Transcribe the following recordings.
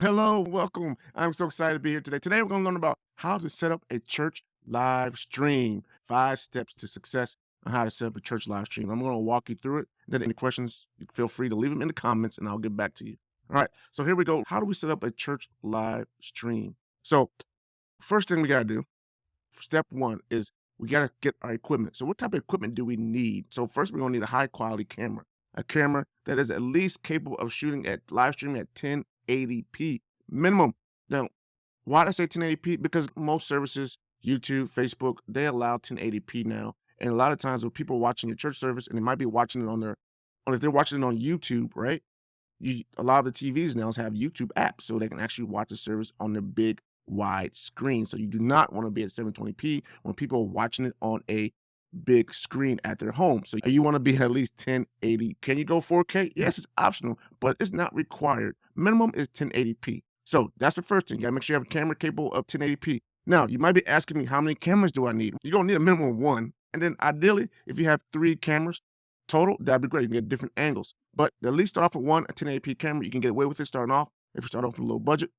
Hello, welcome. I'm so excited to be here today. Today, we're going to learn about how to set up a church live stream. 5 steps to success on how to set up a church live stream. I'm going to walk you through it. Then, any questions, feel free to leave them in the comments and I'll get back to you. All right, so here we go. How do we set up a church live stream? So, first thing we got to do, step one, is we got to get our equipment. So, what type of equipment do we need? So, first, we're going to need a high quality camera, a camera that is at least capable of shooting at live streaming at 1080p minimum. Now, why did I say 1080p? Because most services, YouTube, Facebook, they allow 1080p now. And a lot of times when people are watching your church service and they might be watching it on their, or if they're watching it on YouTube, right? A lot of the TVs now have YouTube apps so they can actually watch the service on their big wide screen. So you do not want to be at 720p when people are watching it on a big screen at their home. So you want to be at least 1080. Can you go 4K? Yes, it's optional, but it's not required. Minimum is 1080p. So that's the first thing. You gotta make sure you have a camera capable of 1080p. Now, you might be asking me, how many cameras do I need? You're gonna need a minimum of one. And then ideally, if you have 3 cameras total, that'd be great. You can get different angles. But at least start off with one, a 1080p camera. You can get away with it starting off if you start off with a low budget.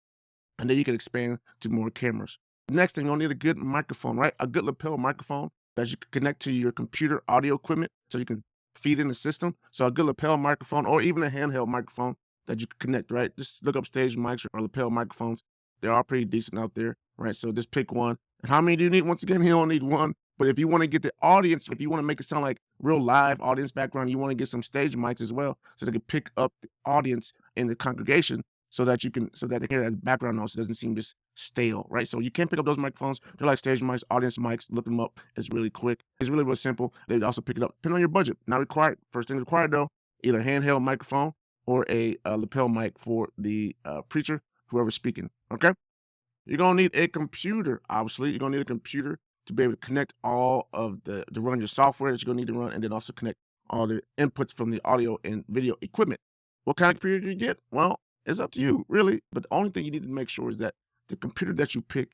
And then you can expand to more cameras. Next thing, you'll need a good microphone, right? A good lapel microphone that you can connect to your computer audio equipment so you can feed in the system. So a good lapel microphone or even a handheld microphone that you can connect, right? Just look up stage mics or lapel microphones. They're all pretty decent out there, right? So just pick one. And how many do you need? Once again, you don't need one. But if you want to get the audience, if you want to make it sound like real live audience background, you want to get some stage mics as well so they can pick up the audience in the congregation so that they hear that background noise. It doesn't seem just stale, right? So you can pick up those microphones. They're like stage mics, audience mics. Look them up. It's really quick. It's really, really simple. They also pick it up depending on your budget. Not required. First thing required though, either handheld microphone or a lapel mic for the preacher, whoever's speaking. Okay. You're gonna need a computer. Obviously, you're gonna need a computer to be able to connect all of to run your software that you're gonna need to run, and then also connect all the inputs from the audio and video equipment. What kind of computer do you get? Well, it's up to you, really. But the only thing you need to make sure is that the computer that you pick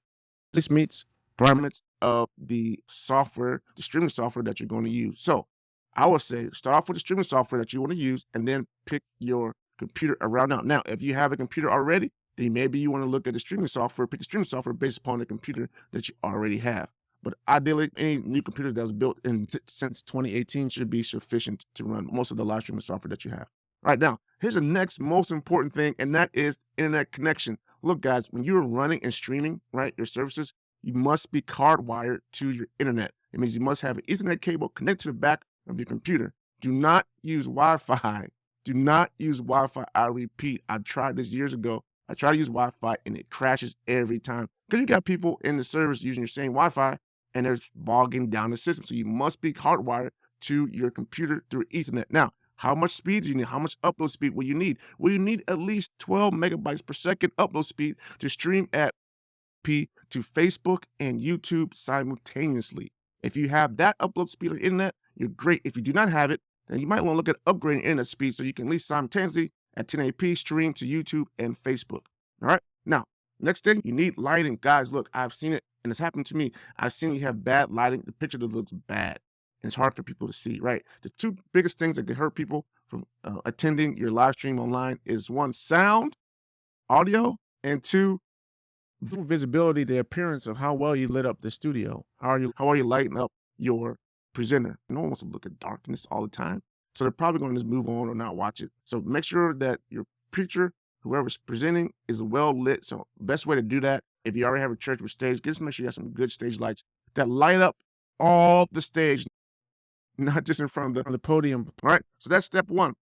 this meets requirements of the software, the streaming software that you're going to use. So I would say start off with the streaming software that you want to use and then pick your computer around now. Now, if you have a computer already, then maybe you want to look at the streaming software, pick the streaming software based upon the computer that you already have. But ideally, any new computer that was built since 2018 should be sufficient to run most of the live streaming software that you have. All right, now, here's the next most important thing, and that is internet connection. Look, guys, when you're running and streaming, right, your services, you must be hardwired to your internet. It means you must have an Ethernet cable connected to the back of your computer. Do not use Wi-Fi. Do not use Wi-Fi. I repeat, I tried this years ago. I try to use Wi-Fi and it crashes every time because you got people in the service using your same Wi-Fi and they're bogging down the system. So you must be hardwired to your computer through Ethernet. Now, how much speed do you need? How much upload speed will you need? Well, you need at least 12 megabytes per second upload speed to stream at P to Facebook and YouTube simultaneously. If you have that upload speed on the internet, you're great. If you do not have it, then you might want to look at upgrading internet speed so you can at least simultaneously at 1080p stream to YouTube and Facebook. All right. Now, next thing, you need lighting. Guys, look, I've seen it and it's happened to me. I've seen you have bad lighting, the picture that looks bad. And it's hard for people to see, right? The two biggest things that can hurt people from attending your live stream online is one, sound, audio, and two, visibility, the appearance of how well you lit up the studio. How are you lighting up your presenter? No one wants to look at darkness all the time. So they're probably going to just move on or not watch it. So make sure that your preacher, whoever's presenting, is well lit. So best way to do that, if you already have a church with stage, just make sure you have some good stage lights that light up all the stage, not just in front of the podium. All right. So that's step one.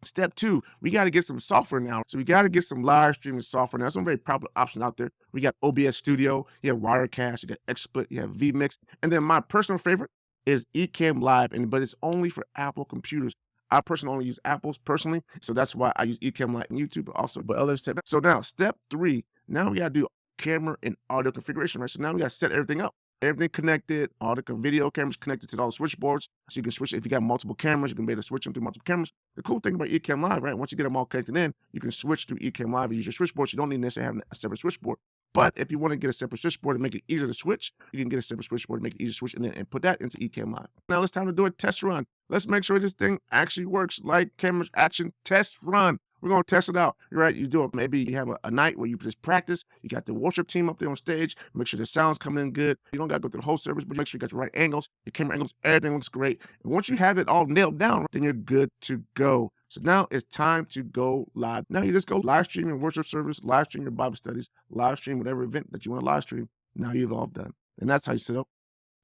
Step two, we got to get some software now. So we got to get some live streaming software now. Some very popular options out there. We got OBS Studio, you have Wirecast, you got XSplit, you have vMix. And then my personal favorite is Ecamm Live, but it's only for Apple computers. I personally only use Apples personally. So that's why I use Ecamm Live and YouTube, but others. So now step three, now we got to do camera and audio configuration, right? So now we got to set everything up. Everything connected, all the video cameras connected to all the switchboards. So you can switch, if you got multiple cameras, you can be able to switch them through multiple cameras. The cool thing about Ecamm Live, right? Once you get them all connected in, you can switch through Ecamm Live and use your switchboards. You don't need necessarily have a separate switchboard. But if you want to get a separate switchboard to make it easier to switch, you can get a separate switchboard to make it easier to switch and put that into Ecamm Live. Now it's time to do a test run. Let's make sure this thing actually works. Light, cameras, action, test run. We're going to test it out, right? You do it. Maybe you have a night where you just practice. You got the worship team up there on stage. Make sure the sound's coming in good. You don't got to go through the whole service, but make sure you got the right angles, your camera angles, everything looks great. And once you have it all nailed down, then you're good to go. So now it's time to go live. Now you just go live stream your worship service, live stream your Bible studies, live stream whatever event that you want to live stream. Now you've all done. And that's how you set up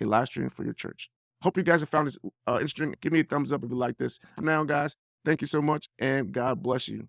a live stream for your church. Hope you guys have found this interesting. Give me a thumbs up if you like this. For now, guys, thank you so much, and God bless you.